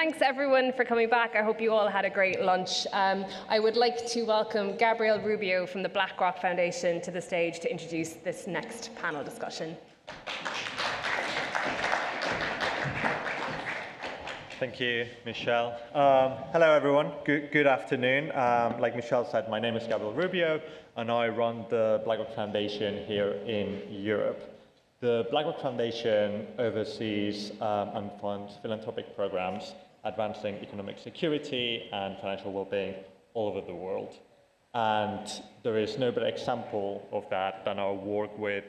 thanks everyone for coming back. I hope you all had a great lunch. I would like to welcome Gabriel Rubio from the BlackRock Foundation to the stage to introduce this next panel discussion. Thank you, Michelle. Hello, everyone. Good afternoon. Like Michelle said, my name is Gabriel Rubio, and I run the BlackRock Foundation here in Europe. The BlackRock Foundation oversees and funds philanthropic programs advancing economic security and financial well-being all over the world. And there is no better example of that than our work with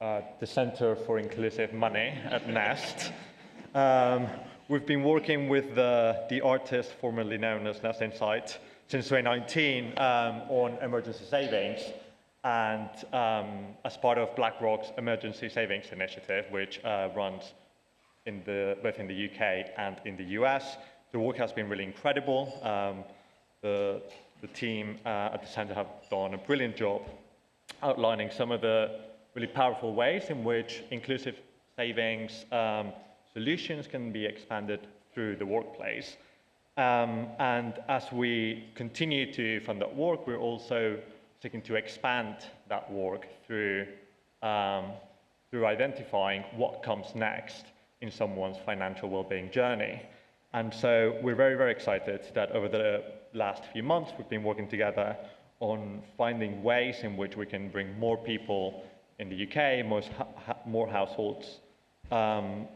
the Center for Inclusive Money at Nest. We've been working with the artist formerly known as Nest Insight since 2019 on emergency savings, and as part of BlackRock's Emergency Savings Initiative, which runs both in the UK and in the US. The work has been really incredible. The team at the center have done a brilliant job outlining some of the really powerful ways in which inclusive savings solutions can be expanded through the workplace. And as we continue to fund that work, we're also seeking to expand that work through identifying what comes next in someone's financial well-being journey. And so we're very, very excited that over the last few months, we've been working together on finding ways in which we can bring more people in the UK, more households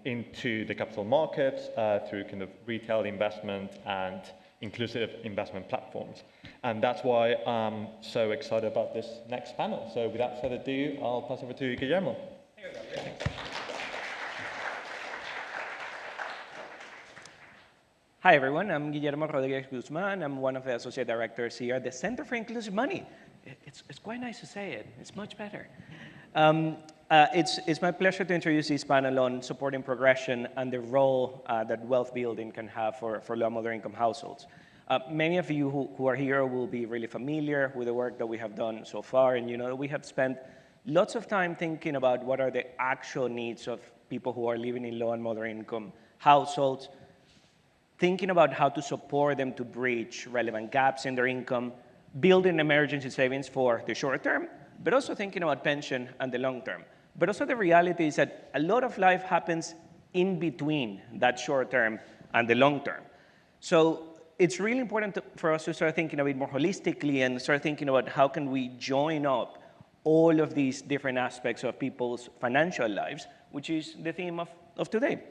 into the capital markets through kind of retail investment and inclusive investment platforms. And that's why I'm so excited about this next panel. So without further ado, I'll pass over to Guillermo. Hi, everyone. I'm Guillermo Rodriguez-Guzman. I'm one of the associate directors here at the Center for Inclusive Money. It's quite nice to say it. It's much better. It's my pleasure to introduce this panel on supporting progression and the role that wealth building can have for low and moderate income households. Many of you who are here will be really familiar with the work that we have done so far, and you know we have spent lots of time thinking about what are the actual needs of people who are living in low and moderate income households, thinking about how to support them to bridge relevant gaps in their income, building emergency savings for the short term, but also thinking about pension and the long term. But also the reality is that a lot of life happens in between that short term and the long term. So it's really important for us to start thinking a bit more holistically and start thinking about how can we join up all of these different aspects of people's financial lives, which is the theme of today.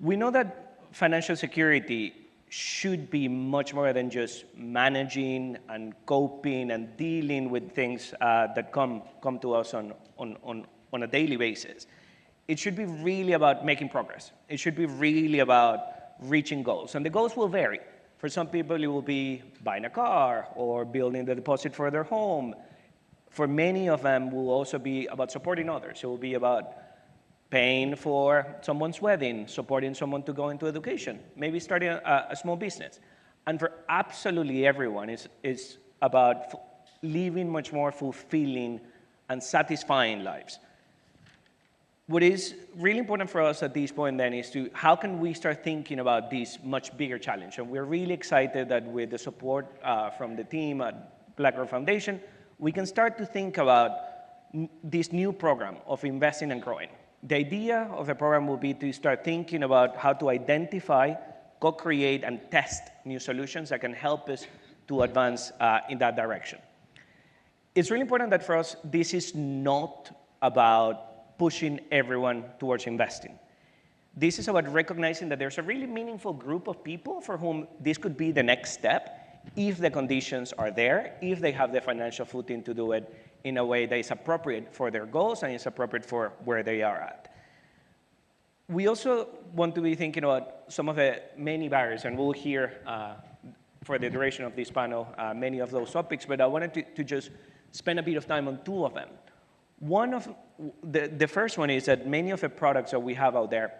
We know that financial security should be much more than just managing and coping and dealing with things that come to us on a daily basis. It should be really about making progress. It should be really about reaching goals. And the goals will vary. For some people, it will be buying a car or building the deposit for their home. For many of them, will also be about supporting others. It will be about paying for someone's wedding, supporting someone to go into education, maybe starting a small business. And for absolutely everyone, it's about living much more fulfilling and satisfying lives. What is really important for us at this point then is how can we start thinking about this much bigger challenge? And we're really excited that with the support from the team at BlackRock Foundation, we can start to think about this new program of investing and growing. The idea of the program will be to start thinking about how to identify, co-create, and test new solutions that can help us to advance in that direction. It's really important that for us, this is not about pushing everyone towards investing. This is about recognizing that there's a really meaningful group of people for whom this could be the next step if the conditions are there, if they have the financial footing to do it in a way that is appropriate for their goals and is appropriate for where they are at. We also want to be thinking about some of the many barriers, and we'll hear for the duration of this panel many of those topics, but I wanted to just spend a bit of time on two of them. One of the first one is that many of the products that we have out there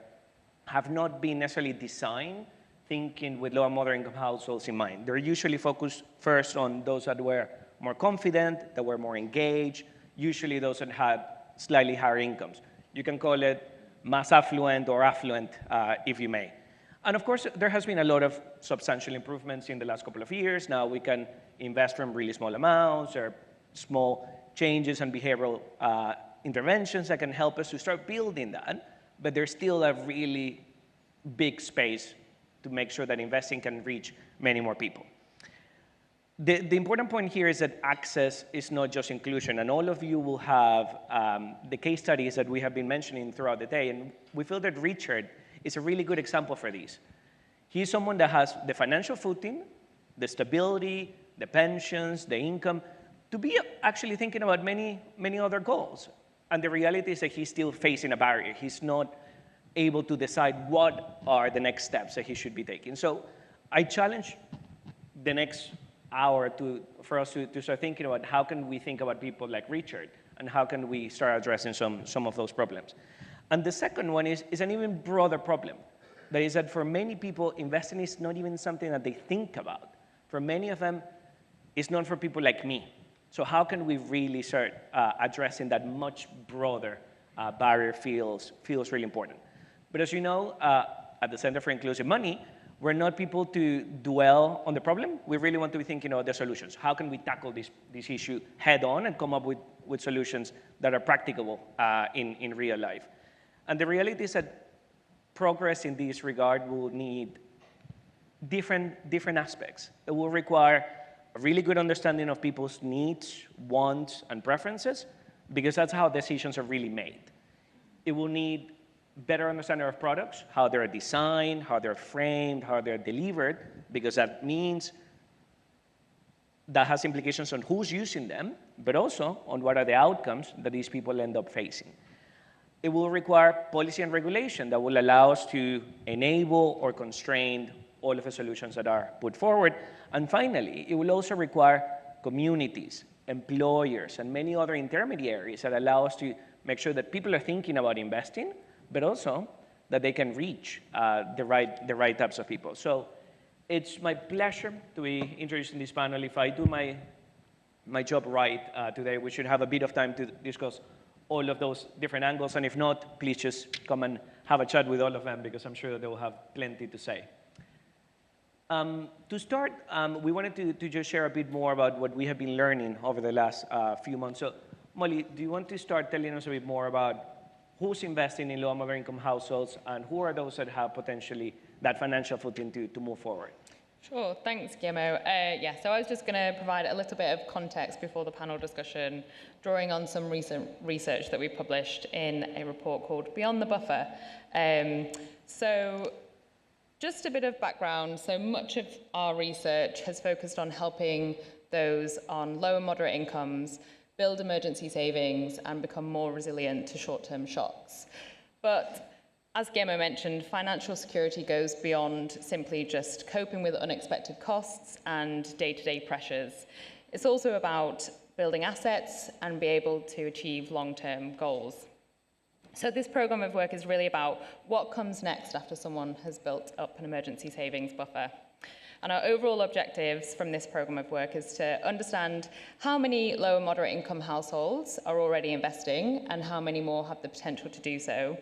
have not been necessarily designed thinking with low and moderate income households in mind. They're usually focused first on those that were more confident, that were more engaged, usually those that had slightly higher incomes. You can call it mass affluent or affluent, if you may. And of course, there has been a lot of substantial improvements in the last couple of years. Now we can invest from really small amounts or small changes and behavioral interventions that can help us to start building that. But there's still a really big space to make sure that investing can reach many more people. The important point here is that access is not just inclusion, and all of you will have the case studies that we have been mentioning throughout the day, and we feel that Richard is a really good example for these. He's someone that has the financial footing, the stability, the pensions, the income, to be actually thinking about many, many other goals. And the reality is that he's still facing a barrier. He's not able to decide what are the next steps that he should be taking. So I challenge the next hour for us to start thinking about how can we think about people like Richard, and how can we start addressing some of those problems. And the second one is an even broader problem. That is that for many people, investing is not even something that they think about. For many of them, it's not for people like me. So how can we really start addressing that much broader barrier feels really important. But as you know, at the Center for Inclusive Money, we're not people to dwell on the problem. We really want to be thinking about the solutions. How can we tackle this issue head on and come up with solutions that are practicable in real life? And the reality is that progress in this regard will need different aspects. It will require a really good understanding of people's needs, wants, and preferences, because that's how decisions are really made. It will need better understanding of products, how they're designed, how they're framed, how they're delivered, because that means that has implications on who's using them, but also on what are the outcomes that these people end up facing. It will require policy and regulation that will allow us to enable or constrain all of the solutions that are put forward. And finally, it will also require communities, employers, and many other intermediaries that allow us to make sure that people are thinking about investing, but also that they can reach the right types of people. So it's my pleasure to be introducing this panel. If I do my job right today, we should have a bit of time to discuss all of those different angles, and if not, please just come and have a chat with all of them, because I'm sure that they will have plenty to say. To start, we wanted to just share a bit more about what we have been learning over the last few months. So, Molly, do you want to start telling us a bit more about who's investing in low and moderate income households, and who are those that have potentially that financial footing to move forward? Sure, thanks, Guillermo. Yeah, so I was just going to provide a little bit of context before the panel discussion, drawing on some recent research that we published in a report called Beyond the Buffer. So just a bit of background. So much of our research has focused on helping those on low and moderate incomes build emergency savings and become more resilient to short-term shocks. But as Guillermo mentioned, financial security goes beyond simply just coping with unexpected costs and day-to-day pressures. It's also about building assets and be able to achieve long-term goals. So this program of work is really about what comes next after someone has built up an emergency savings buffer. And our overall objectives from this program of work is to understand how many low and moderate income households are already investing and how many more have the potential to do so,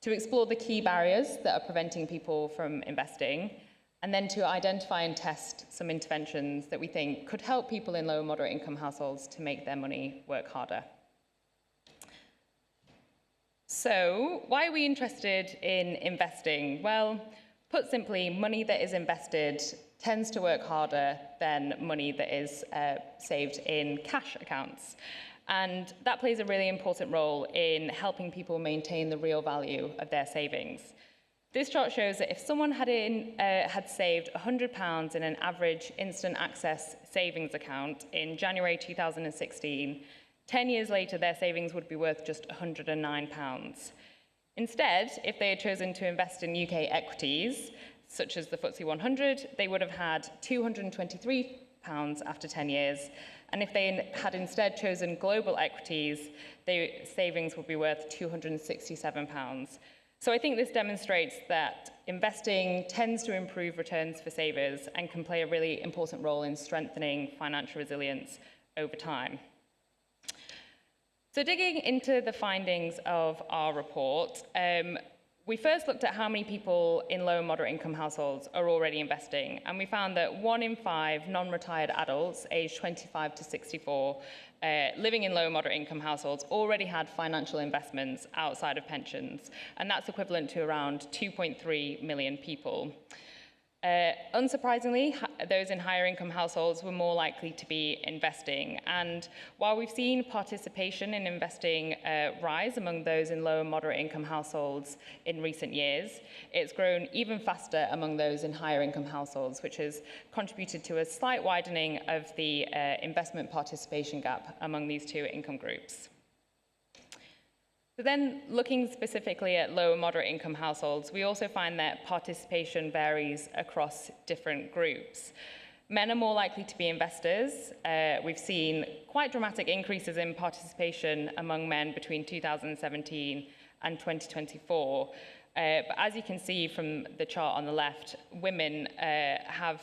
to explore the key barriers that are preventing people from investing, and then to identify and test some interventions that we think could help people in low and moderate income households to make their money work harder. So, why are we interested in investing? Well, put simply, money that is invested tends to work harder than money that is saved in cash accounts. And that plays a really important role in helping people maintain the real value of their savings. This chart shows that if someone had saved £100 in an average instant access savings account in January 2016, 10 years later, their savings would be worth just £109. Instead, if they had chosen to invest in UK equities, such as the FTSE 100, they would have had £223 after 10 years. And if they had instead chosen global equities, their savings would be worth £267. So I think this demonstrates that investing tends to improve returns for savers and can play a really important role in strengthening financial resilience over time. So digging into the findings of our report, we first looked at how many people in low and moderate income households are already investing, and we found that 1 in 5 non-retired adults aged 25 to 64 living in low and moderate income households already had financial investments outside of pensions, and that's equivalent to around 2.3 million people. Unsurprisingly, those in higher income households were more likely to be investing. And while we've seen participation in investing rise among those in low and moderate income households in recent years, it's grown even faster among those in higher income households, which has contributed to a slight widening of the investment participation gap among these two income groups. So then, looking specifically at low and moderate income households, we also find that participation varies across different groups. Men are more likely to be investors. We've seen quite dramatic increases in participation among men between 2017 and 2024. But as you can see from the chart on the left, women have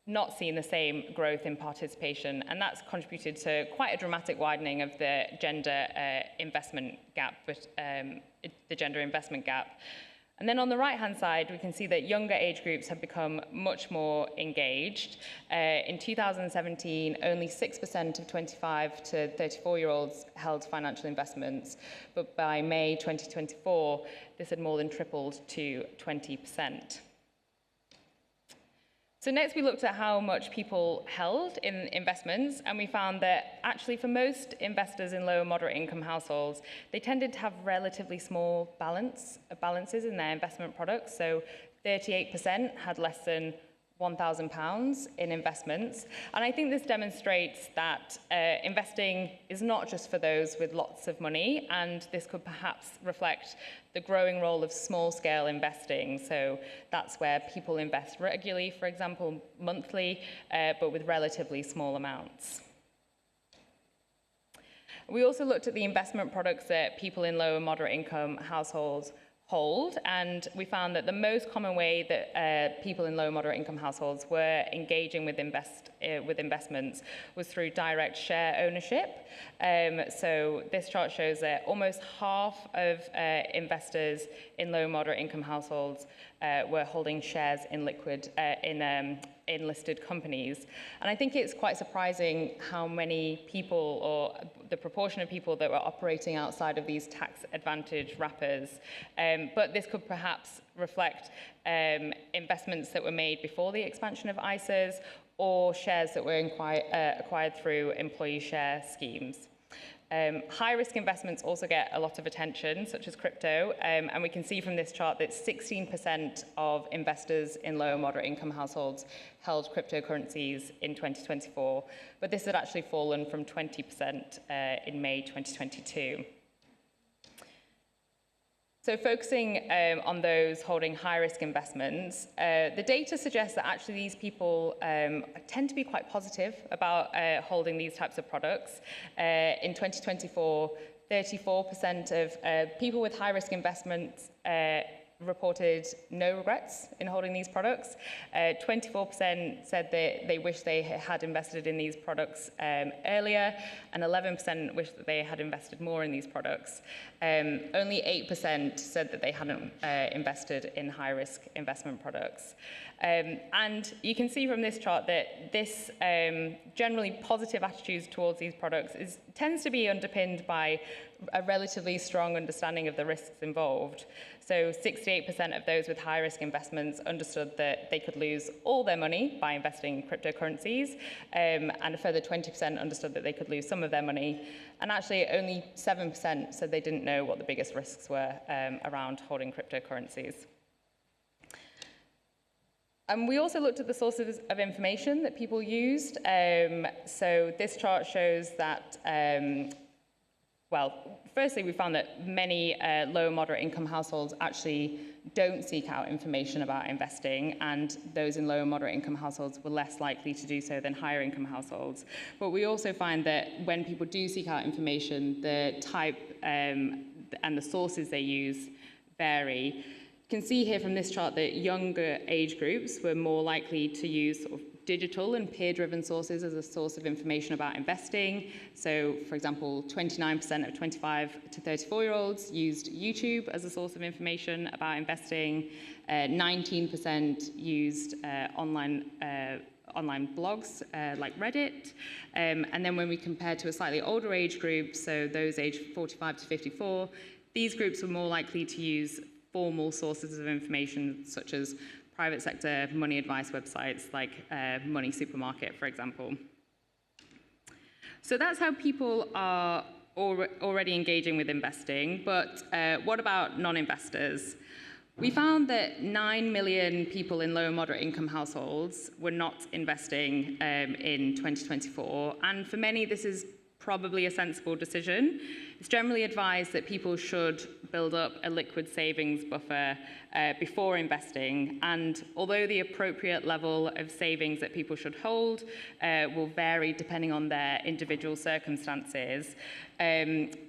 not seen the same growth in participation, and that's contributed to quite a dramatic widening of the gender investment gap, the gender investment gap. And then on the right-hand side, we can see that younger age groups have become much more engaged. In 2017, only 6% of 25 to 34-year-olds held financial investments, but by May 2024, this had more than tripled to 20%. So next we looked at how much people held in investments, and we found that actually for most investors in low and moderate income households, they tended to have relatively small balances in their investment products. So 38% had less than £1,000 in investments. And I think this demonstrates that investing is not just for those with lots of money, and this could perhaps reflect the growing role of small-scale investing. So that's where people invest regularly, for example, monthly, but with relatively small amounts. We also looked at the investment products that people in low and moderate income households hold, and we found that the most common way that people in low and moderate income households were engaging with investments was through direct share ownership. So this chart shows that almost half of investors in low and moderate income households were holding shares in in listed companies. And I think it's quite surprising how many people, or the proportion of people that were operating outside of these tax advantage wrappers. But this could perhaps reflect investments that were made before the expansion of ISAs, or shares that were acquired through employee share schemes. High-risk investments also get a lot of attention, such as crypto, and we can see from this chart that 16% of investors in low and moderate income households held cryptocurrencies in 2024, but this had actually fallen from 20% in May 2022. So focusing on those holding high-risk investments, the data suggests that actually these people tend to be quite positive about holding these types of products. In 2024, 34% of people with high-risk investments reported no regrets in holding these products. 24% said that they wish they had invested in these products earlier, and 11% wished that they had invested more in these products. Only 8% said that they hadn't invested in high-risk investment products. And you can see from this chart that this generally positive attitudes towards these products tends to be underpinned by a relatively strong understanding of the risks involved. So 68% of those with high-risk investments understood that they could lose all their money by investing in cryptocurrencies, and a further 20% understood that they could lose some of their money. And actually, only 7% said they didn't know what the biggest risks were around holding cryptocurrencies. And we also looked at the sources of information that people used. So this chart shows that well, firstly, we found that many low and moderate income households actually don't seek out information about investing, and those in low and moderate income households were less likely to do so than higher income households. But we also find that when people do seek out information, the type and the sources they use vary. You can see here from this chart that younger age groups were more likely to use digital and peer-driven sources as a source of information about investing. So, for example, 29% of 25 to 34-year-olds used YouTube as a source of information about investing. 19% used online blogs like Reddit. And then when we compare to a slightly older age group, so those aged 45 to 54, these groups were more likely to use formal sources of information such as private sector money advice websites like Money Supermarket, for example. So that's how people are already engaging with investing, but what about non-investors? We found that 9 million people in low and moderate income households were not investing in 2024, and for many this is probably a sensible decision. It's generally advised that people should build up a liquid savings buffer before investing, and although the appropriate level of savings that people should hold will vary depending on their individual circumstances,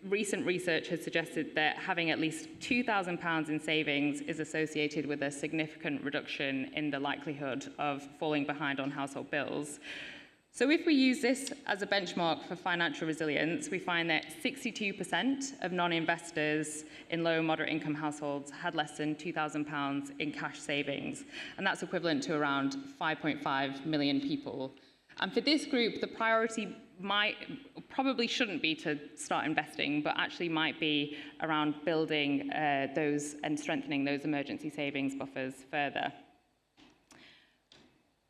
recent research has suggested that having at least £2,000 in savings is associated with a significant reduction in the likelihood of falling behind on household bills. So if we use this as a benchmark for financial resilience, we find that 62% of non-investors in low and moderate income households had less than £2,000 in cash savings, and that's equivalent to around 5.5 million people. And for this group, the priority probably shouldn't be to start investing, but actually might be around building those and strengthening those emergency savings buffers further.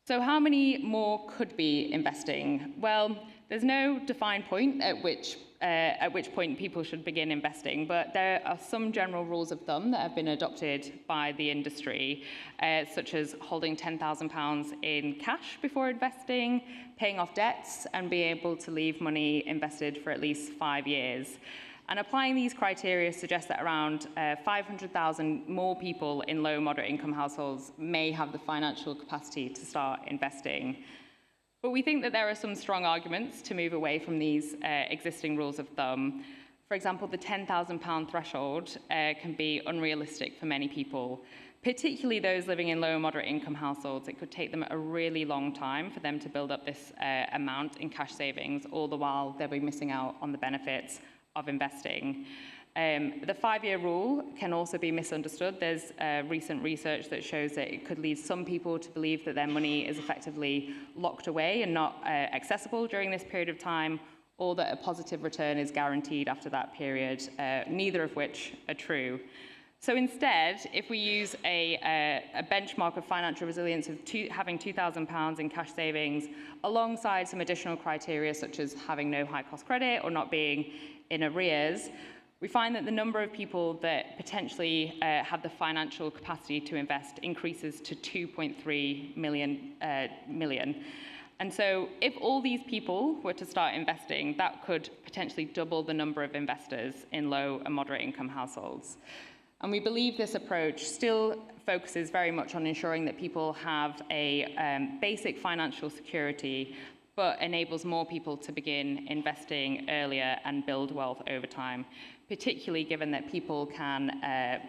So how many more could be investing? Well, there's no defined point at which point people should begin investing, but there are some general rules of thumb that have been adopted by the industry, such as holding £10,000 in cash before investing, paying off debts, and being able to leave money invested for at least 5 years. And applying these criteria suggests that around 500,000 more people in low and moderate income households may have the financial capacity to start investing. But we think that there are some strong arguments to move away from these existing rules of thumb. For example, the £10,000 threshold can be unrealistic for many people, particularly those living in low and moderate income households. It could take them a really long time for them to build up this amount in cash savings, all the while they'll be missing out on the benefits of investing. The 5-year rule can also be misunderstood. There's recent research that shows that it could lead some people to believe that their money is effectively locked away and not accessible during this period of time, or that a positive return is guaranteed after that period, neither of which are true. So instead, if we use a benchmark of financial resilience of having £2,000 in cash savings alongside some additional criteria such as having no high-cost credit or not being in arrears, we find that the number of people that potentially have the financial capacity to invest increases to 2.3 million. And so if all these people were to start investing, that could potentially double the number of investors in low and moderate income households. And we believe this approach still focuses very much on ensuring that people have a basic financial security, but enables more people to begin investing earlier and build wealth over time, particularly given that people can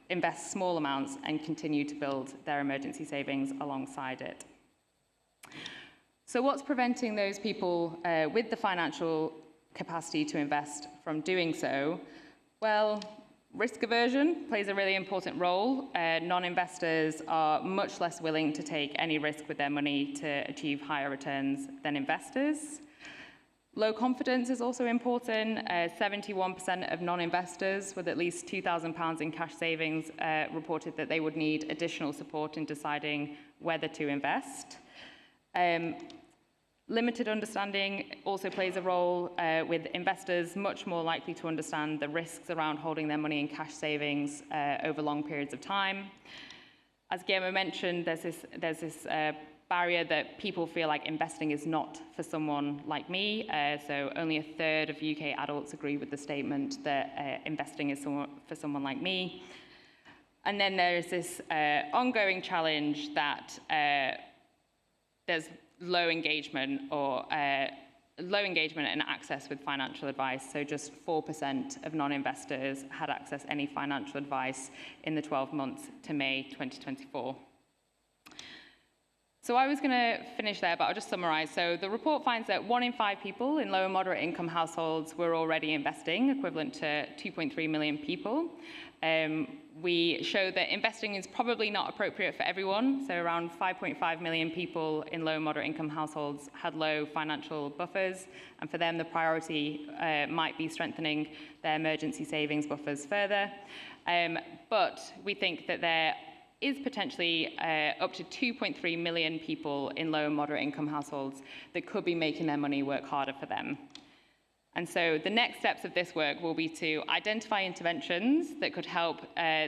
invest small amounts and continue to build their emergency savings alongside it. So what's preventing those people with the financial capacity to invest from doing so? Well, risk aversion plays a really important role. Non-investors are much less willing to take any risk with their money to achieve higher returns than investors. Low confidence is also important. 71% of non-investors with at least £2,000 in cash savings reported that they would need additional support in deciding whether to invest. Limited understanding also plays a role, with investors much more likely to understand the risks around holding their money in cash savings over long periods of time. As Guillermo mentioned, there's this barrier that people feel like investing is not for someone like me. So only a third of UK adults agree with the statement that investing is for someone like me. And then there's this ongoing challenge that there's low engagement and access with financial advice. So just 4% of non-investors had access to any financial advice in the 12 months to May 2024. So I was going to finish there, but I'll just summarize. So the report finds that 1 in 5 people in low and moderate income households were already investing, equivalent to 2.3 million people. We show that investing is probably not appropriate for everyone. So around 5.5 million people in low and moderate income households had low financial buffers. And for them, the priority might be strengthening their emergency savings buffers further. But we think that there is potentially up to 2.3 million people in low and moderate income households that could be making their money work harder for them. And so the next steps of this work will be to identify interventions that could help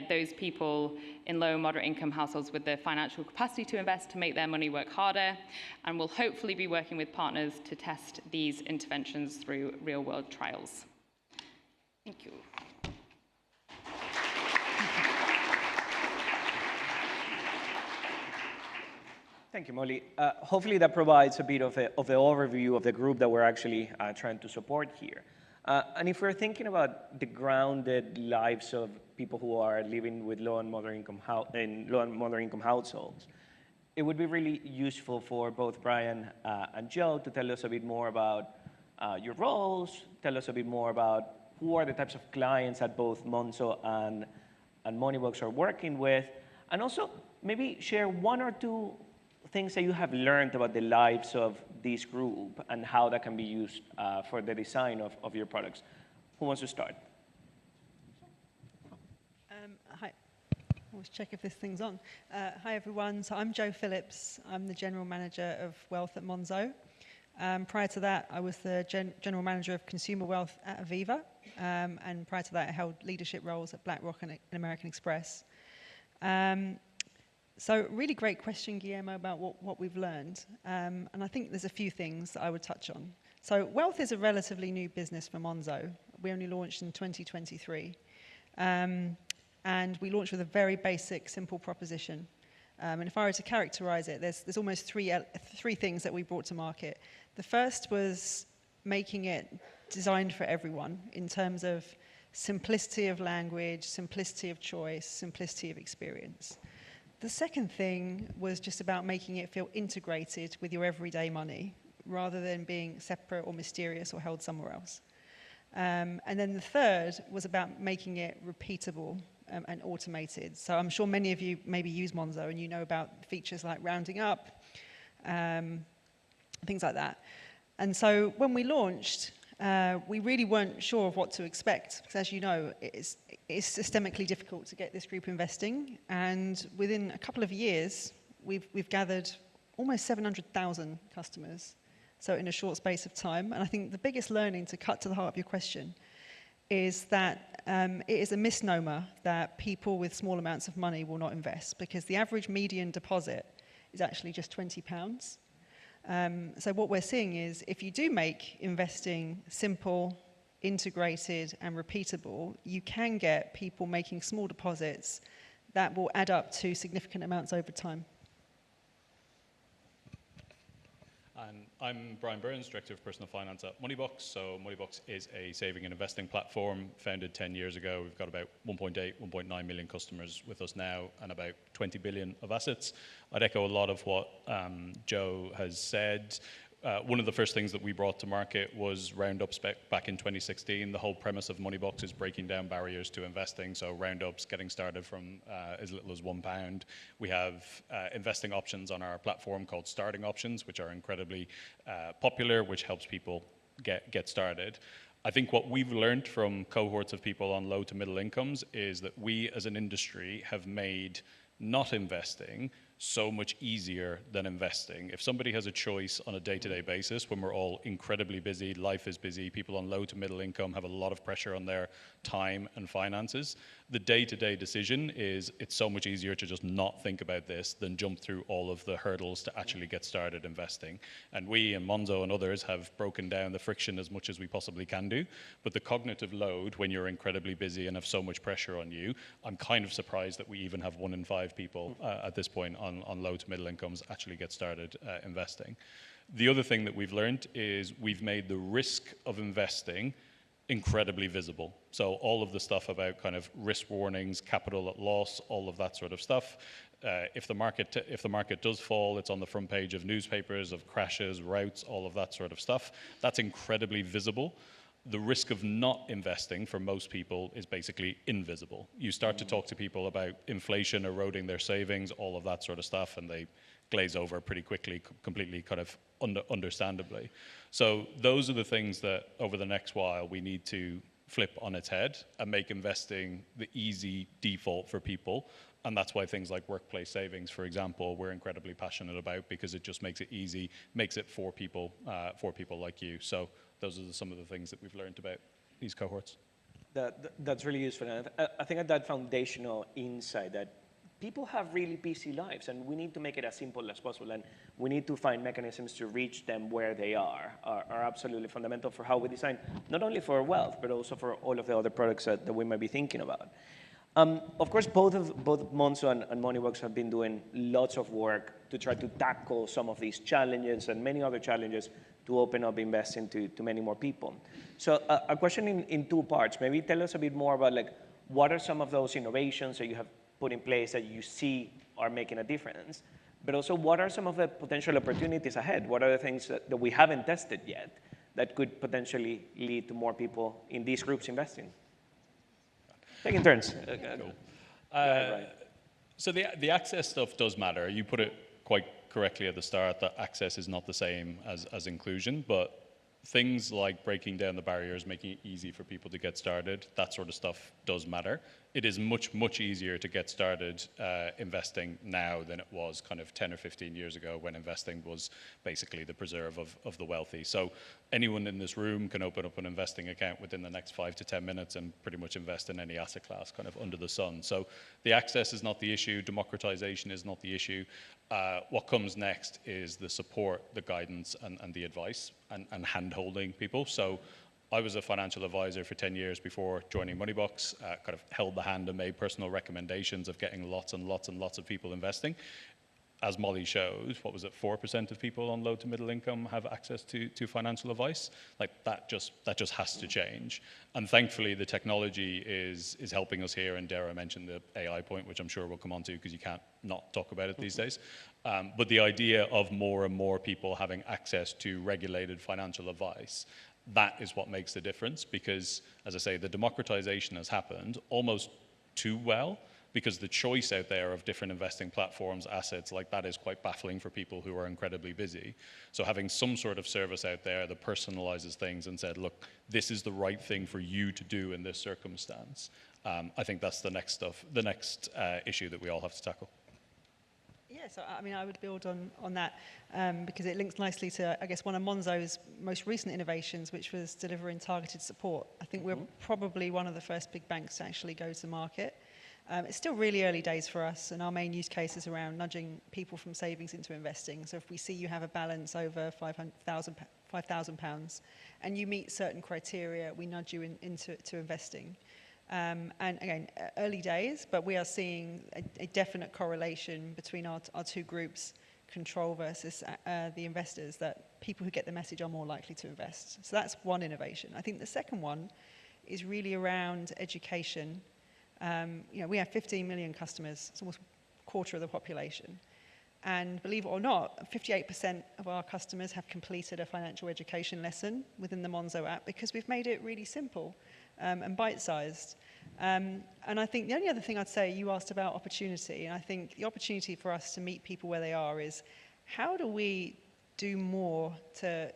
those people in low and moderate income households with the financial capacity to invest to make their money work harder. And we'll hopefully be working with partners to test these interventions through real-world trials. Thank you. Thank you, Molly. Hopefully that provides a bit of the overview of the group that we're actually trying to support here. And if we're thinking about the grounded lives of people who are living with low and moderate income households, it would be really useful for both Brian and Joe to tell us a bit more about your roles, tell us a bit more about who are the types of clients that both Monzo and Moneybox are working with, and also maybe share 1 or 2 things that you have learned about the lives of this group and how that can be used for the design of your products. Who wants to start? Hi. Always check if this thing's on. Hi, everyone. So I'm Jo Phillips. I'm the General Manager of Wealth at Monzo. Prior to that, I was the General Manager of Consumer Wealth at Aviva. And prior to that, I held leadership roles at BlackRock and American Express. So really great question, Guillermo, about what we've learned. And I think there's a few things that I would touch on. So wealth is a relatively new business for Monzo. We only launched in 2023. And we launched with a very basic, simple proposition. And if I were to characterize it, there's almost three things that we brought to market. The first was making it designed for everyone in terms of simplicity of language, simplicity of choice, simplicity of experience. The second thing was just about making it feel integrated with your everyday money, rather than being separate or mysterious or held somewhere else. And then the third was about making it repeatable and automated. So I'm sure many of you maybe use Monzo and you know about features like rounding up, things like that. And so when we launched, we really weren't sure of what to expect, because as you know, it's systemically difficult to get this group investing. And within a couple of years, we've gathered almost 700,000 customers, so in a short space of time. And I think the biggest learning, to cut to the heart of your question, is that it is a misnomer that people with small amounts of money will not invest, because the average median deposit is actually just £20. So what we're seeing is, if you do make investing simple, integrated, and repeatable, you can get people making small deposits that will add up to significant amounts over time. And I'm Brian Byrnes, Director of Personal Finance at Moneybox. So Moneybox is a saving and investing platform founded 10 years ago. We've got about 1.8, 1.9 million customers with us now and about 20 billion of assets. I'd echo a lot of what Joe has said. One of the first things that we brought to market was roundups back in 2016. The whole premise of Moneybox is breaking down barriers to investing. So roundups, getting started from as little as £1. We have investing options on our platform called starting options, which are incredibly popular, which helps people get started. I think what we've learned from cohorts of people on low to middle incomes is that we as an industry have made not investing so much easier than investing. If somebody has a choice on a day-to-day basis, when we're all incredibly busy, life is busy, people on low to middle income have a lot of pressure on their time and finances, the day-to-day decision is it's so much easier to just not think about this than jump through all of the hurdles to actually get started investing. And we and Monzo and others have broken down the friction as much as we possibly can do, but the cognitive load when you're incredibly busy and have so much pressure on you, I'm kind of surprised that we even have 1 in 5 people at this point on low to middle incomes actually get started investing. The other thing that we've learned is we've made the risk of investing incredibly visible. So all of the stuff about kind of risk warnings, capital at loss, all of that sort of stuff, If the market does fall, it's on the front page of newspapers, of crashes, routes, all of that sort of stuff. That's incredibly visible. The risk of not investing for most people is basically invisible. You start to talk to people about inflation eroding their savings, all of that sort of stuff, and they glaze over pretty quickly, completely kind of understandably. So those are the things that over the next while we need to flip on its head and make investing the easy default for people. And that's why things like workplace savings, for example, we're incredibly passionate about, because it just makes it easy, makes it for people like you. So those are some of the things that we've learned about these cohorts. That's really useful. And I think that foundational insight that people have really busy lives, and we need to make it as simple as possible, and we need to find mechanisms to reach them where they are absolutely fundamental for how we design, not only for wealth, but also for all of the other products that we might be thinking about. Of course, both Monzo and Moneybox have been doing lots of work to try to tackle some of these challenges and many other challenges to open up investing to many more people. So a question in two parts. Maybe tell us a bit more about what are some of those innovations that you have put in place that you see are making a difference, but also what are some of the potential opportunities ahead? What are the things that we haven't tested yet that could potentially lead to more people in these groups investing? Taking turns. Cool. So the access stuff does matter. You put it quite correctly at the start that access is not the same as inclusion, but things like breaking down the barriers, making it easy for people to get started, that sort of stuff does matter. It is much, much easier to get started investing now than it was kind of 10 or 15 years ago, when investing was basically the preserve of the wealthy. So anyone in this room can open up an investing account within the next 5 to 10 minutes and pretty much invest in any asset class kind of under the sun. So the access is not the issue. Democratization is not the issue. What comes next is the support, the guidance, and the advice, and hand-holding people. So I was a financial advisor for 10 years before joining Moneybox, kind of held the hand and made personal recommendations of getting lots and lots and lots of people investing. As Molly showed, what was it, 4% of people on low to middle income have access to financial advice? Like that just has to change. And thankfully, the technology is helping us here. And Dara mentioned the AI point, which I'm sure we'll come on to because you can't not talk about it these days. But the idea of more and more people having access to regulated financial advice, that is what makes the difference, because, as I say, the democratization has happened almost too well, because the choice out there of different investing platforms, assets like that is quite baffling for people who are incredibly busy. So having some sort of service out there that personalizes things and said, look, this is the right thing for you to do in this circumstance, I think that's the next issue that we all have to tackle. Yeah, so I mean, I would build on that because it links nicely to, I guess, one of Monzo's most recent innovations, which was delivering targeted support. I think we're probably one of the first big banks to actually go to market. It's still really early days for us, and our main use case is around nudging people from savings into investing. So if we see you have a balance over £5,000 and you meet certain criteria, we nudge you into investing. And again, early days, but we are seeing a definite correlation between our two groups, control versus the investors, that people who get the message are more likely to invest. So that's one innovation. I think the second one is really around education. We have 15 million customers, it's almost a quarter of the population. And believe it or not, 58% of our customers have completed a financial education lesson within the Monzo app because we've made it really simple and bite-sized. And I think the only other thing I'd say, you asked about opportunity, and I think the opportunity for us to meet people where they are is, how do we do more to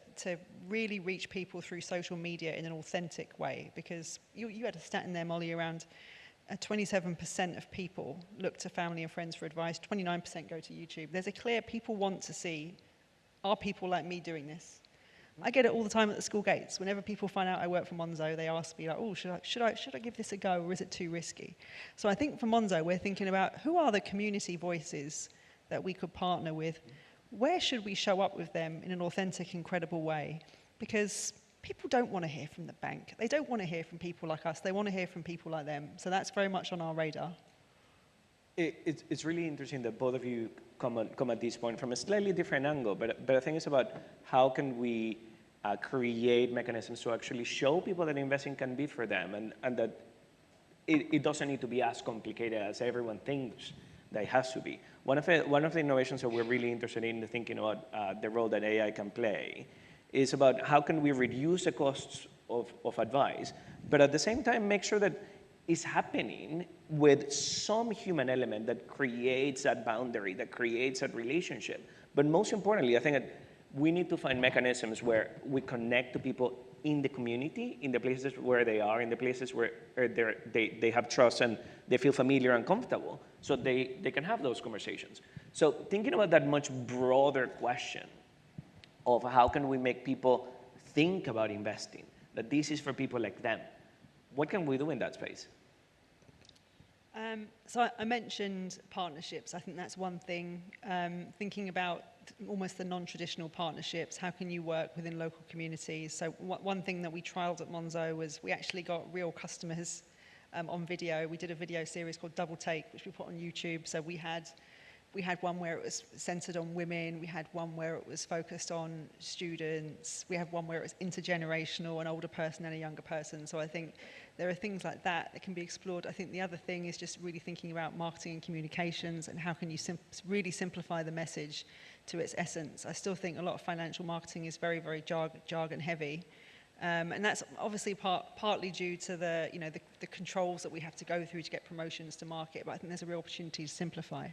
really reach people through social media in an authentic way? Because you had a stat in there, Molly, around 27% of people look to family and friends for advice, 29% go to YouTube. There's a clear, people want to see, are people like me doing this? I get it all the time at the school gates. Whenever people find out I work for Monzo, they ask me, like, oh, should I give this a go, or is it too risky? So I think for Monzo, we're thinking about who are the community voices that we could partner with? Where should we show up with them in an authentic, incredible way? Because people don't want to hear from the bank. They don't want to hear from people like us. They want to hear from people like them. So that's very much on our radar. It's really interesting that both of you come at this point from a slightly different angle, but I think it's about how can we create mechanisms to actually show people that investing can be for them, and that it doesn't need to be as complicated as everyone thinks that it has to be. One of the innovations that we're really interested in thinking about the role that AI can play is about how can we reduce the costs of advice, but at the same time make sure that it's happening with some human element that creates that boundary, that creates that relationship. But most importantly, I think that we need to find mechanisms where we connect to people in the community, in the places where they are, in the places where they have trust and they feel familiar and comfortable, so they can have those conversations. So thinking about that much broader question of how can we make people think about investing, that this is for people like them, what can we do in that space? So I mentioned partnerships. I think that's one thing. Thinking about almost the non-traditional partnerships, how can you work within local communities? So one thing that we trialed at Monzo was we actually got real customers on video. We did a video series called Double Take, which we put on YouTube. So we had one where it was centered on women. We had one where it was focused on students. We had one where it was intergenerational, an older person and a younger person. So I think there are things like that that can be explored. I think the other thing is just really thinking about marketing and communications and how can you really simplify the message to its essence. I still think a lot of financial marketing is very, very jargon heavy. And that's obviously partly due to the controls that we have to go through to get promotions to market. But I think there's a real opportunity to simplify.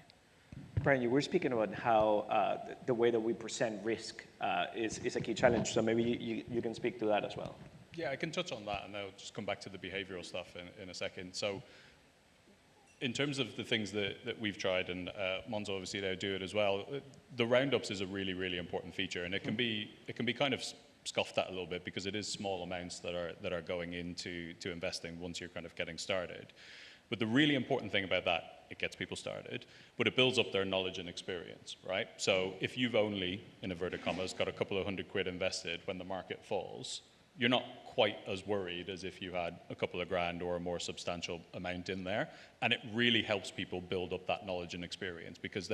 Brian, you were speaking about how the way that we present risk is a key challenge. So maybe you can speak to that as well. Yeah, I can touch on that, and I'll just come back to the behavioral stuff in a second. So in terms of the things that we've tried, and Monzo obviously they do it as well, the roundups is a really, really important feature, and it can be kind of scoffed at a little bit because it is small amounts that are going into investing once you're kind of getting started. But the really important thing about that, it gets people started, but it builds up their knowledge and experience, right? So if you've only, in inverted commas, got a couple of £100 invested when the market falls, you're not quite as worried as if you had a couple of grand or a more substantial amount in there. And it really helps people build up that knowledge and experience because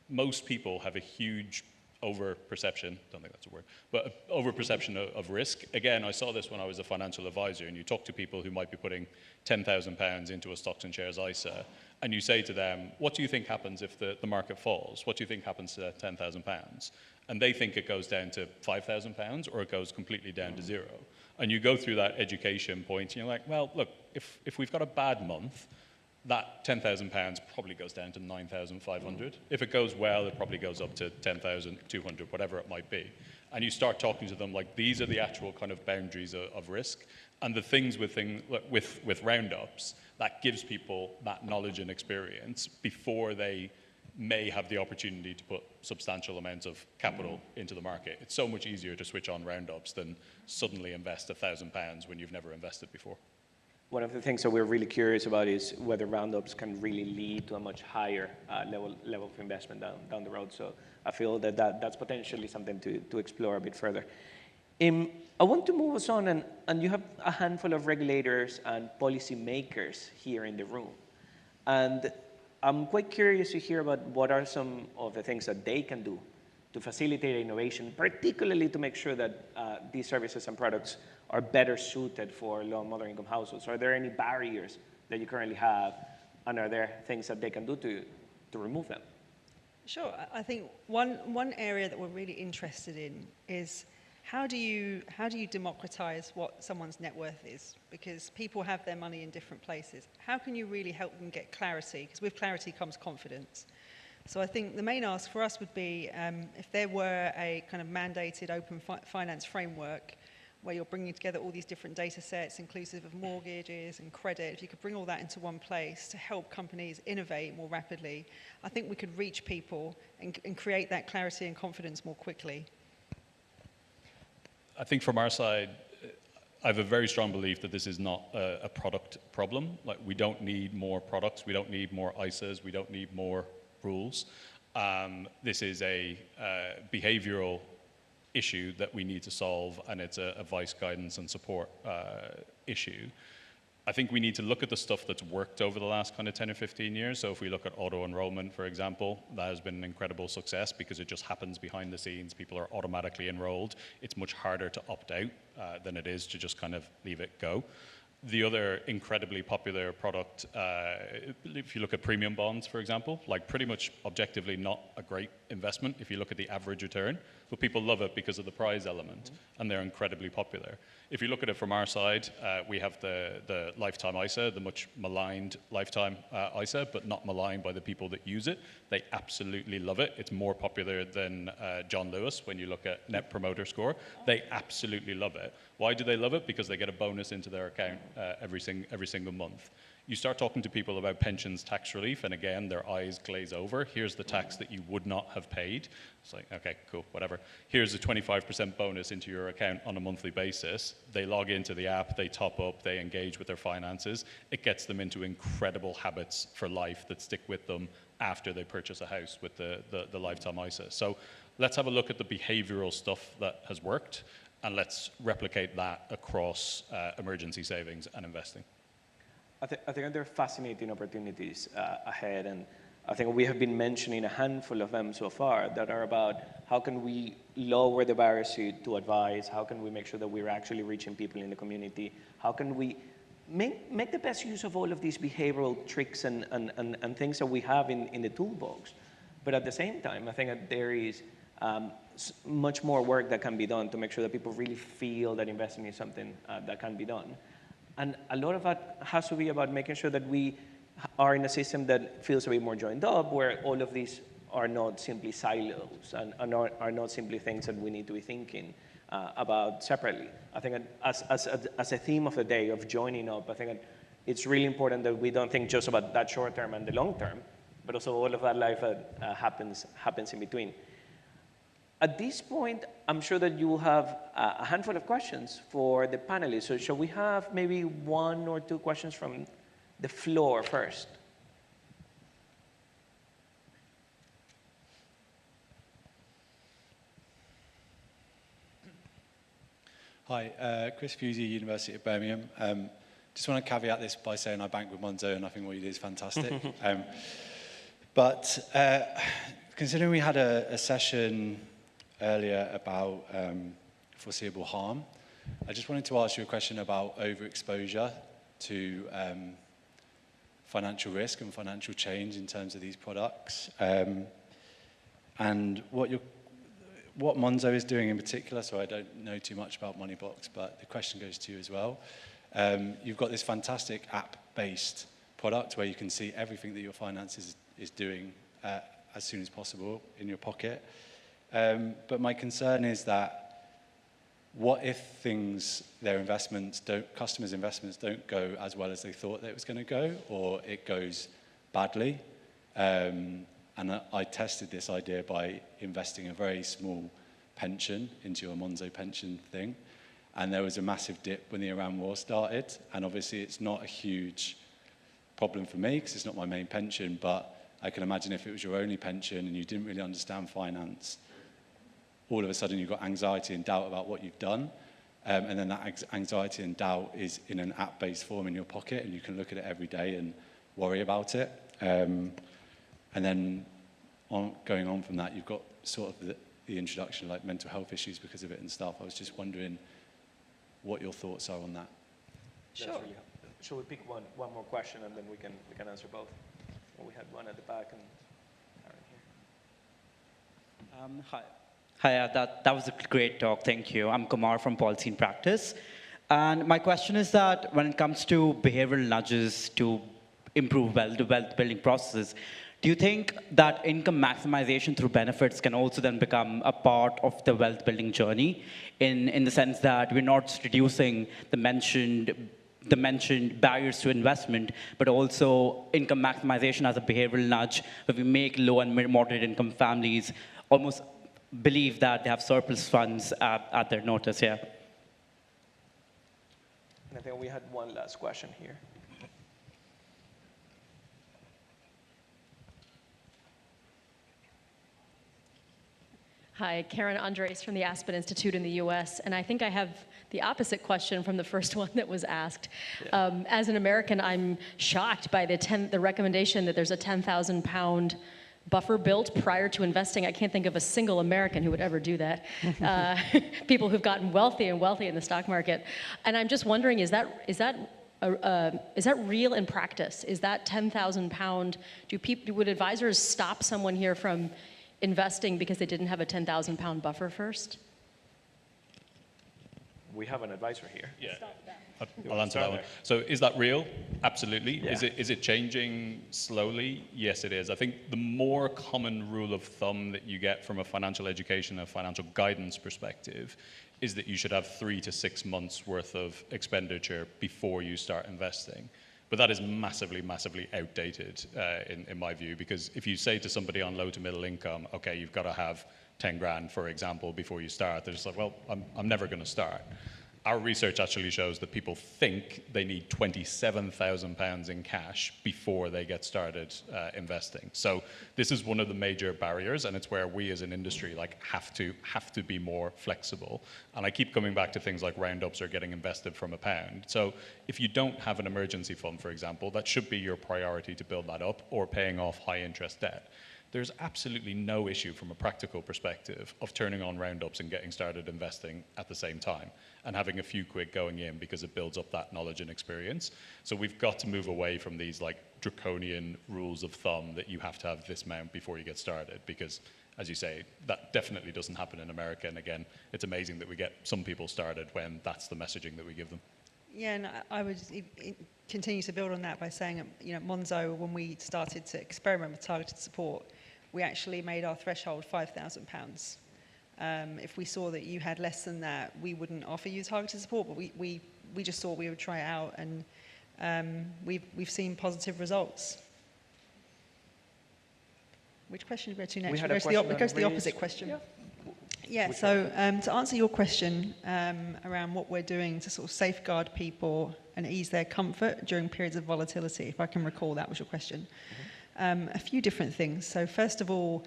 most people have a huge over-perception, don't think that's a word, but over-perception of risk. Again, I saw this when I was a financial advisor, and you talk to people who might be putting £10,000 into a stocks and shares ISA, and you say to them, what do you think happens if the market falls? What do you think happens to that £10,000? And they think it goes down to £5,000 or it goes completely down to zero. And you go through that education point, and you're like, well, look, if we've got a bad month, that £10,000 probably goes down to 9,500. If it goes well, it probably goes up to 10,200, whatever it might be. And you start talking to them like these are the actual kind of boundaries of risk. And the things with roundups, that gives people that knowledge and experience before they may have the opportunity to put substantial amounts of capital into the market. It's so much easier to switch on roundups than suddenly invest £1,000 when you've never invested before. One of the things that we're really curious about is whether roundups can really lead to a much higher level of investment down the road. So I feel that's potentially something to explore a bit further. I want to move us on, and you have a handful of regulators and policymakers here in the room. And I'm quite curious to hear about what are some of the things that they can do to facilitate innovation, particularly to make sure that these services and products are better suited for low and moderate income households. Are there any barriers that you currently have, and are there things that they can do to remove them? Sure. I think one area that we're really interested in is how do you democratize what someone's net worth is? Because people have their money in different places. How can you really help them get clarity? Because with clarity comes confidence. So I think the main ask for us would be if there were a kind of mandated open finance framework where you're bringing together all these different data sets, inclusive of mortgages and credit, if you could bring all that into one place to help companies innovate more rapidly, I think we could reach people and create that clarity and confidence more quickly. I think from our side, I have a very strong belief that this is not a product problem. Like, we don't need more products, we don't need more ISAs, we don't need more rules. This is a behavioral issue that we need to solve, and it's a advice, guidance, and support issue. I think we need to look at the stuff that's worked over the last kind of 10 or 15 years. So if we look at auto-enrollment, for example, that has been an incredible success because it just happens behind the scenes. People are automatically enrolled. It's much harder to opt out than it is to just kind of leave it go. The other incredibly popular product, if you look at premium bonds, for example, like pretty much objectively not a great investment if you look at the average return, but people love it because of the prize element, and they're incredibly popular. If you look at it from our side, we have the lifetime ISA, the much maligned lifetime ISA, but not maligned by the people that use it. They absolutely love it. It's more popular than John Lewis when you look at Net Promoter Score. They absolutely love it. Why do they love it? Because they get a bonus into their account every single month. You start talking to people about pensions tax relief, and again, their eyes glaze over. Here's the tax that you would not have paid. It's like, okay, cool, whatever. Here's a 25% bonus into your account on a monthly basis. They log into the app, they top up, they engage with their finances. It gets them into incredible habits for life that stick with them after they purchase a house with the lifetime ISA. So let's have a look at the behavioral stuff that has worked, and let's replicate that across emergency savings and investing. I think there are fascinating opportunities ahead, and I think we have been mentioning a handful of them so far that are about how can we lower the barriers to advise, how can we make sure that we're actually reaching people in the community, how can we make the best use of all of these behavioral tricks and things that we have in the toolbox. But at the same time, I think that there is much more work that can be done to make sure that people really feel that investing is something that can be done. And a lot of that has to be about making sure that we are in a system that feels a bit more joined up, where all of these are not simply silos and are not simply things that we need to be thinking about separately. I think as a theme of the day of joining up, I think that it's really important that we don't think just about that short term and the long term, but also all of that life that happens in between. At this point, I'm sure that you will have a handful of questions for the panelists. So shall we have maybe 1 or 2 questions from the floor first? Hi, Chris Fusey, University of Birmingham. Just want to caveat this by saying I bank with Monzo and I think what you do is fantastic. But considering we had a session earlier about foreseeable harm, I just wanted to ask you a question about overexposure to financial risk and financial change in terms of these products, and what Monzo is doing in particular. So I don't know too much about Moneybox, but the question goes to you as well. You've got this fantastic app-based product where you can see everything that your finance is doing as soon as possible in your pocket. But my concern is that what if customers' investments don't go as well as they thought that it was going to go, or it goes badly? And I tested this idea by investing a very small pension into a Monzo pension thing, and there was a massive dip when the Iran war started. And obviously it's not a huge problem for me because it's not my main pension, but I can imagine if it was your only pension and you didn't really understand finance, all of a sudden you've got anxiety and doubt about what you've done. And then that anxiety and doubt is in an app-based form in your pocket, and you can look at it every day and worry about it. And then going on from that, you've got sort of the introduction of like mental health issues because of it and stuff. I was just wondering what your thoughts are on that. Sure. Really, shall we pick one more question and then we can answer both? Well, we had one at the back and Aaron here. Hi. Hi, that was a great talk, thank you. I'm Kumar from Policy in Practice. And my question is that when it comes to behavioral nudges to improve the wealth building processes, do you think that income maximization through benefits can also then become a part of the wealth building journey in the sense that we're not reducing the mentioned barriers to investment, but also income maximization as a behavioral nudge where we make low and moderate income families almost believe that they have surplus funds at their notice, yeah. And I think we had one last question here. Hi, Karen Andres from the Aspen Institute in the US, and I think I have the opposite question from the first one that was asked. Yeah. As an American, I'm shocked by the recommendation that there's a 10,000 pound buffer built prior to investing. I can't think of a single American who would ever do that. People who've gotten wealthy in the stock market. And I'm just wondering, is that is that real in practice? Is that £10,000? Would advisors stop someone here from investing because they didn't have a £10,000 buffer first? We have an advisor here. Yeah. I'll answer that one. So is that real? Absolutely. Yeah. Is it changing slowly? Yes, it is. I think the more common rule of thumb that you get from a financial education and financial guidance perspective is that you should have 3 to 6 months worth of expenditure before you start investing. But that is massively, massively outdated in my view, because if you say to somebody on low to middle income, okay, you've got to have 10 grand, for example, before you start, they're just like, well, I'm never going to start. Our research actually shows that people think they need £27,000 in cash before they get started investing. So this is one of the major barriers, and it's where we as an industry have to be more flexible. And I keep coming back to things like roundups or getting invested from £1. So if you don't have an emergency fund, for example, that should be your priority to build that up, or paying off high interest debt. There's absolutely no issue from a practical perspective of turning on roundups and getting started investing at the same time and having a few quid going in, because it builds up that knowledge and experience. So we've got to move away from these draconian rules of thumb that you have to have this amount before you get started, because as you say, that definitely doesn't happen in America. And again, it's amazing that we get some people started when that's the messaging that we give them. Yeah, and I would continue to build on that by saying, Monzo, when we started to experiment with targeted support, we actually made our threshold £5,000. If we saw that you had less than that, we wouldn't offer you targeted support, but we just thought we would try it out, and we've seen positive results. Which question do we go to next? We go to the opposite question. Yeah, so to answer your question around what we're doing to sort of safeguard people and ease their comfort during periods of volatility, if I can recall, that was your question. A few different things. So first of all,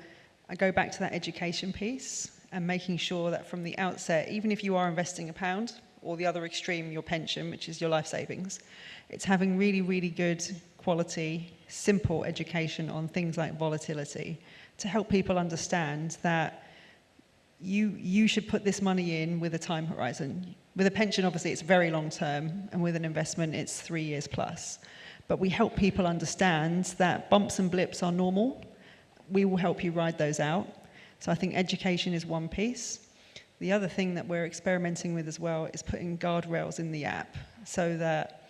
I go back to that education piece and making sure that from the outset, even if you are investing £1, or the other extreme, your pension, which is your life savings, it's having really, really good quality, simple education on things like volatility to help people understand that you should put this money in with a time horizon. With a pension, obviously, it's very long term, and with an investment, it's 3 years plus. But we help people understand that bumps and blips are normal. We will help you ride those out. So I think education is one piece. The other thing that we're experimenting with as well is putting guardrails in the app, so that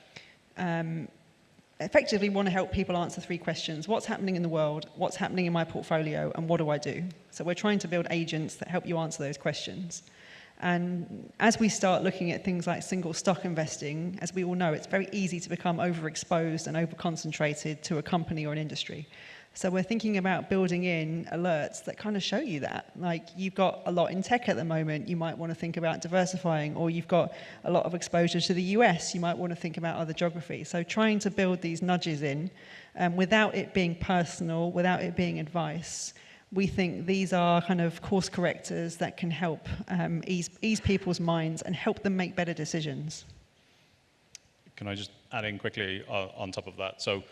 effectively want to help people answer 3 questions. What's happening in the world? What's happening in my portfolio? And what do I do? So we're trying to build agents that help you answer those questions. And as we start looking at things like single stock investing, as we all know, it's very easy to become overexposed and overconcentrated to a company or an industry. So we're thinking about building in alerts that kind of show you that. Like, you've got a lot in tech at the moment, you might want to think about diversifying, or you've got a lot of exposure to the US, you might want to think about other geographies. So trying to build these nudges in without it being personal, without it being advice. We think these are kind of course correctors that can help ease people's minds and help them make better decisions. Can I just add in quickly on top of that? So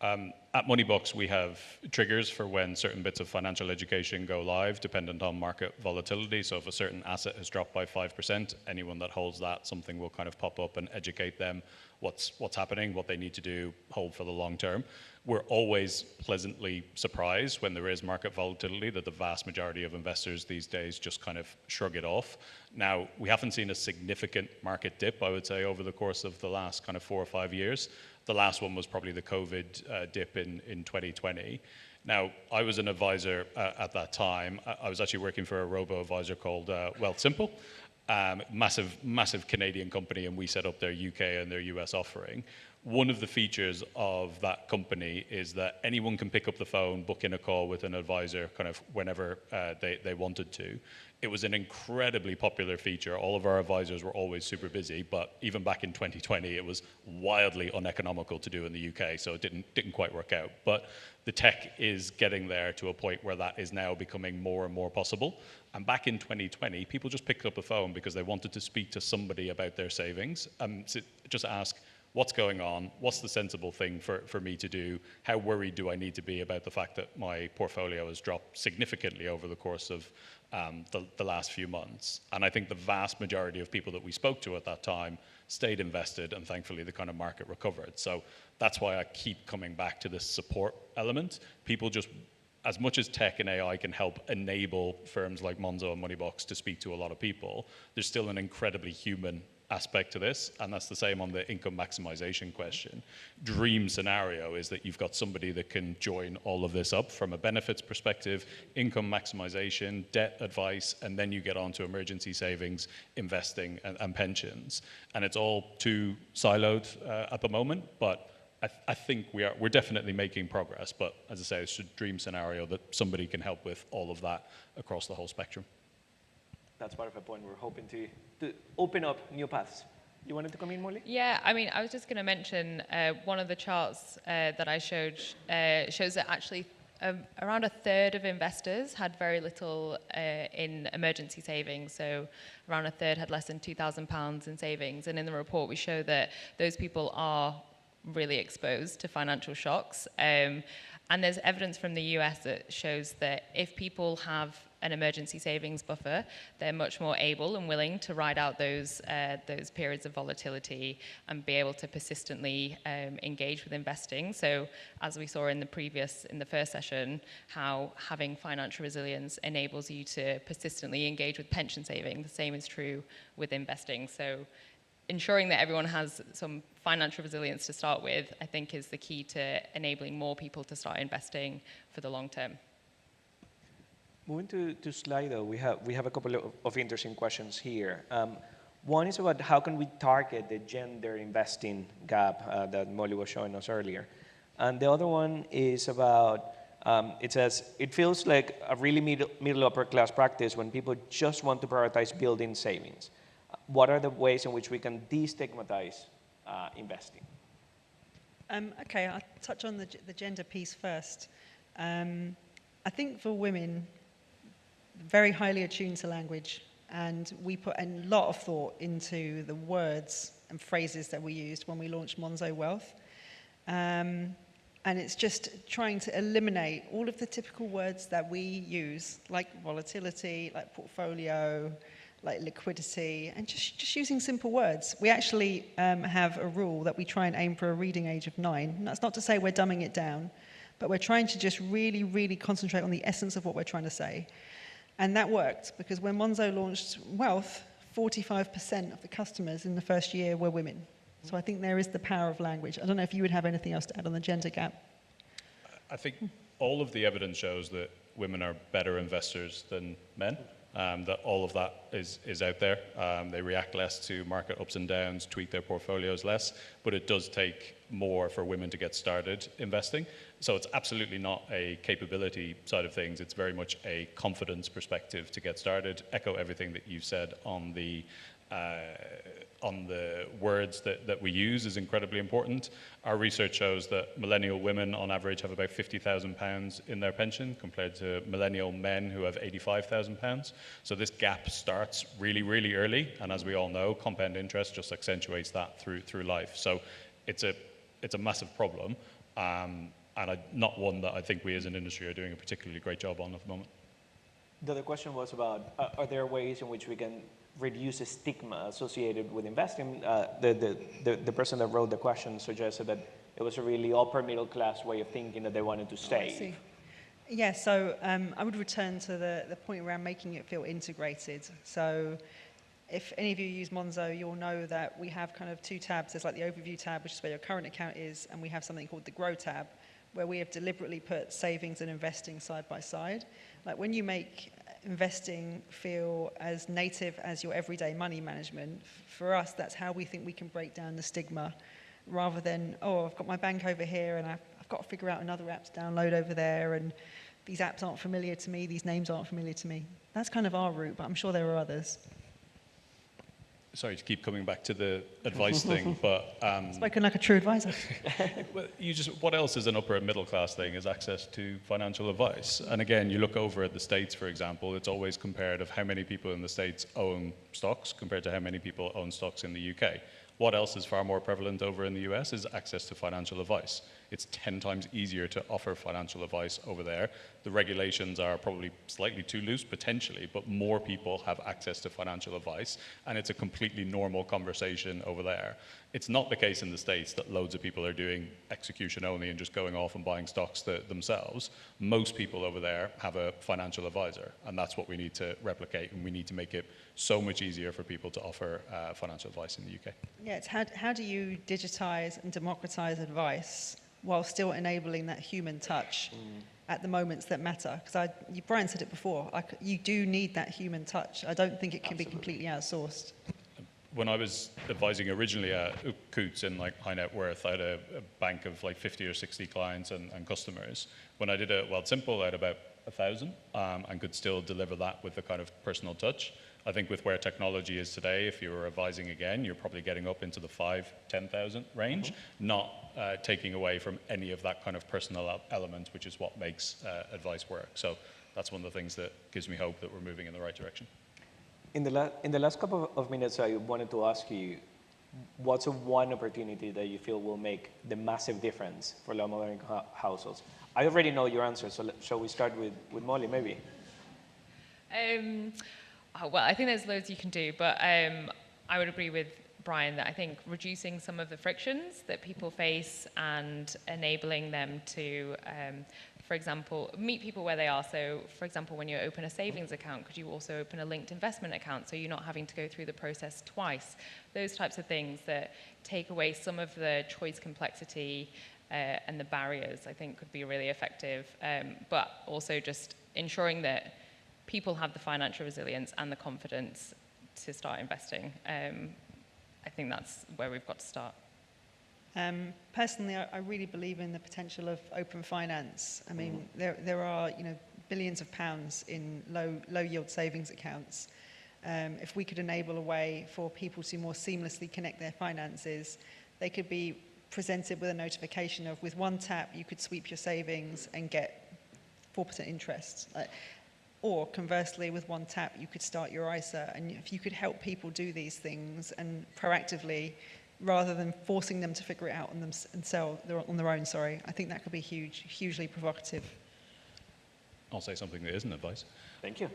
at Moneybox, we have triggers for when certain bits of financial education go live, dependent on market volatility. So if a certain asset has dropped by 5%, anyone that holds that, something will kind of pop up and educate them what's happening, what they need to do, hold for the long term. We're always pleasantly surprised when there is market volatility that the vast majority of investors these days just kind of shrug it off. Now, we haven't seen a significant market dip, I would say, over the course of the last kind of 4 or 5 years. The last one was probably the COVID dip in 2020. Now, I was an advisor at that time. I was actually working for a robo-advisor called Wealthsimple, massive Canadian company, and we set up their UK and their US offering. One of the features of that company is that anyone can pick up the phone, book in a call with an advisor kind of whenever they wanted to. It was an incredibly popular feature. All of our advisors were always super busy, but even back in 2020, it was wildly uneconomical to do in the UK, so it didn't quite work out. But the tech is getting there to a point where that is now becoming more and more possible. And back in 2020, people just picked up the phone because they wanted to speak to somebody about their savings. So just ask, what's going on, what's the sensible thing for me to do, how worried do I need to be about the fact that my portfolio has dropped significantly over the course of the last few months. And I think the vast majority of people that we spoke to at that time stayed invested, and thankfully the kind of market recovered. So that's why I keep coming back to this support element. People just, as much as tech and AI can help enable firms like Monzo and Moneybox to speak to a lot of people, there's still an incredibly human aspect to this, and that's the same on the income maximization question. Dream scenario is that you've got somebody that can join all of this up from a benefits perspective, income maximization, debt advice, and then you get on to emergency savings, investing, and pensions. And it's all too siloed at the moment, but I think we're definitely making progress. But as I say, it's a dream scenario that somebody can help with all of that across the whole spectrum. That's part of the point. We're hoping to open up new paths. You wanted to come in, Molly? Yeah, I mean, I was just going to mention one of the charts that I showed shows that actually around a third of investors had very little in emergency savings. So around a third had less than £2,000 in savings. And in the report, we show that those people are really exposed to financial shocks. And there's evidence from the US that shows that if people have an emergency savings buffer, they're much more able and willing to ride out those periods of volatility and be able to persistently engage with investing. So as we saw in the first session, how having financial resilience enables you to persistently engage with pension saving. The same is true with investing. So ensuring that everyone has some financial resilience to start with, I think, is the key to enabling more people to start investing for the long term. Moving to Slido, we have a couple of interesting questions here. One is about how can we target the gender investing gap that Molly was showing us earlier. And the other one is about, it says, it feels like a really middle upper class practice when people just want to prioritize building savings. What are the ways in which we can destigmatize investing? Okay, I'll touch on the gender piece first. I think for women, very highly attuned to language, and we put a lot of thought into the words and phrases that we used when we launched Monzo Wealth. And it's just trying to eliminate all of the typical words that we use, like volatility, like portfolio, like liquidity, and just using simple words. We actually have a rule that we try and aim for a reading age of 9. And that's not to say we're dumbing it down, but we're trying to just really, really concentrate on the essence of what we're trying to say. And that worked, because when Monzo launched Wealth, 45% of the customers in the first year were women. So I think there is the power of language. I don't know if you would have anything else to add on the gender gap. I think all of the evidence shows that women are better investors than men. That all of that is out there. They react less to market ups and downs, tweak their portfolios less, but it does take more for women to get started investing. So it's absolutely not a capability side of things. It's very much a confidence perspective to get started. Echo everything that you've said on the words that we use is incredibly important. Our research shows that millennial women on average have about £50,000 in their pension compared to millennial men who have £85,000. So this gap starts really, really early, and as we all know, compound interest just accentuates that through life. So it's a massive problem, and not one that I think we as an industry are doing a particularly great job on at the moment. The other question was about, are there ways in which we can reduce the stigma associated with investing? The person that wrote the question suggested that it was a really upper middle class way of thinking that they wanted to save. Yeah, so I would return to the point around making it feel integrated. So if any of you use Monzo, you'll know that we have kind of 2 tabs. There's like the overview tab, which is where your current account is, and we have something called the grow tab, where we have deliberately put savings and investing side by side. Like when you make investing feel as native as your everyday money management, for us, that's how we think we can break down the stigma, rather than, oh, I've got my bank over here and I've got to figure out another app to download over there, and these apps aren't familiar to me, these names aren't familiar to me. That's kind of our route, but I'm sure there are others. Sorry to keep coming back to the advice thing, but spoken like a true advisor. Well, what else is an upper and middle class thing is access to financial advice. And again, you look over at the States, for example, it's always compared of how many people in the States own stocks compared to how many people own stocks in the UK. What else is far more prevalent over in the US is access to financial advice. It's 10 times easier to offer financial advice over there. The regulations are probably slightly too loose, potentially, but more people have access to financial advice, and it's a completely normal conversation over there. It's not the case in the States that loads of people are doing execution only and just going off and buying stocks themselves. Most people over there have a financial advisor, and that's what we need to replicate, and we need to make it so much easier for people to offer financial advice in the UK. Yeah, it's how do you digitize and democratize advice while still enabling that human touch at the moments that matter? Because Brian said it before, you do need that human touch. I don't think it can be completely outsourced. When I was advising originally at Coots in like high net worth, I had a bank of like 50 or 60 clients and customers. When I did it, well, simple, I had about 1,000 and could still deliver that with the kind of personal touch. I think with where technology is today, if you were advising again, you're probably getting up into the 5,000-10,000 range, not taking away from any of that kind of personal element, which is what makes advice work. So that's one of the things that gives me hope that we're moving in the right direction. In the last couple of minutes, I wanted to ask you, what's one opportunity that you feel will make the massive difference for low-income households? I already know your answer, so shall we start with Molly, maybe? Well, I think there's loads you can do, but I would agree with Brian that I think reducing some of the frictions that people face and enabling them to, for example, meet people where they are. So, for example, when you open a savings account, could you also open a linked investment account so you're not having to go through the process twice? Those types of things that take away some of the choice complexity and the barriers, I think, could be really effective. But also just ensuring that people have the financial resilience and the confidence to start investing. I think that's where we've got to start. Personally, I really believe in the potential of open finance. I mean, there are billions of pounds in low yield savings accounts. If we could enable a way for people to more seamlessly connect their finances, they could be presented with a notification of, with one tap, you could sweep your savings and get 4% interest. Or conversely, with one tap, you could start your ISA. And if you could help people do these things and proactively, rather than forcing them to figure it out on their own, I think that could be hugely provocative. I'll say something that isn't advice. Thank you.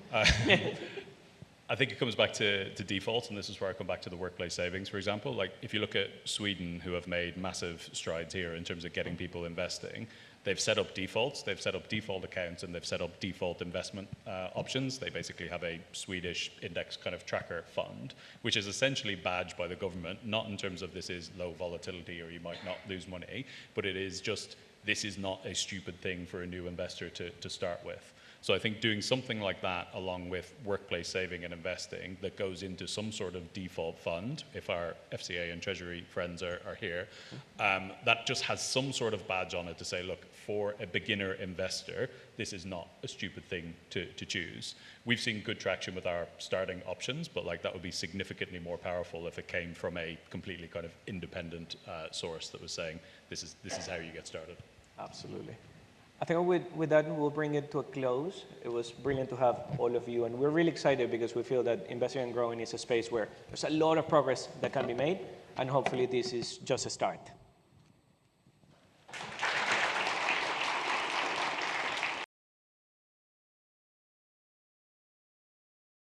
I think it comes back to defaults, and this is where I come back to the workplace savings, for example. Like, if you look at Sweden, who have made massive strides here in terms of getting people investing, they've set up defaults, they've set up default accounts, and they've set up default investment options. They basically have a Swedish index kind of tracker fund, which is essentially badged by the government, not in terms of this is low volatility or you might not lose money, but it is just, this is not a stupid thing for a new investor to start with. So I think doing something like that along with workplace saving and investing that goes into some sort of default fund, if our FCA and Treasury friends are here, that just has some sort of badge on it to say, look, for a beginner investor, this is not a stupid thing to choose. We've seen good traction with our starting options, but like that would be significantly more powerful if it came from a completely kind of independent source that was saying, this is how you get started. Absolutely. I think with that, we'll bring it to a close. It was brilliant to have all of you, and we're really excited because we feel that investing and growing is a space where there's a lot of progress that can be made, and hopefully this is just a start.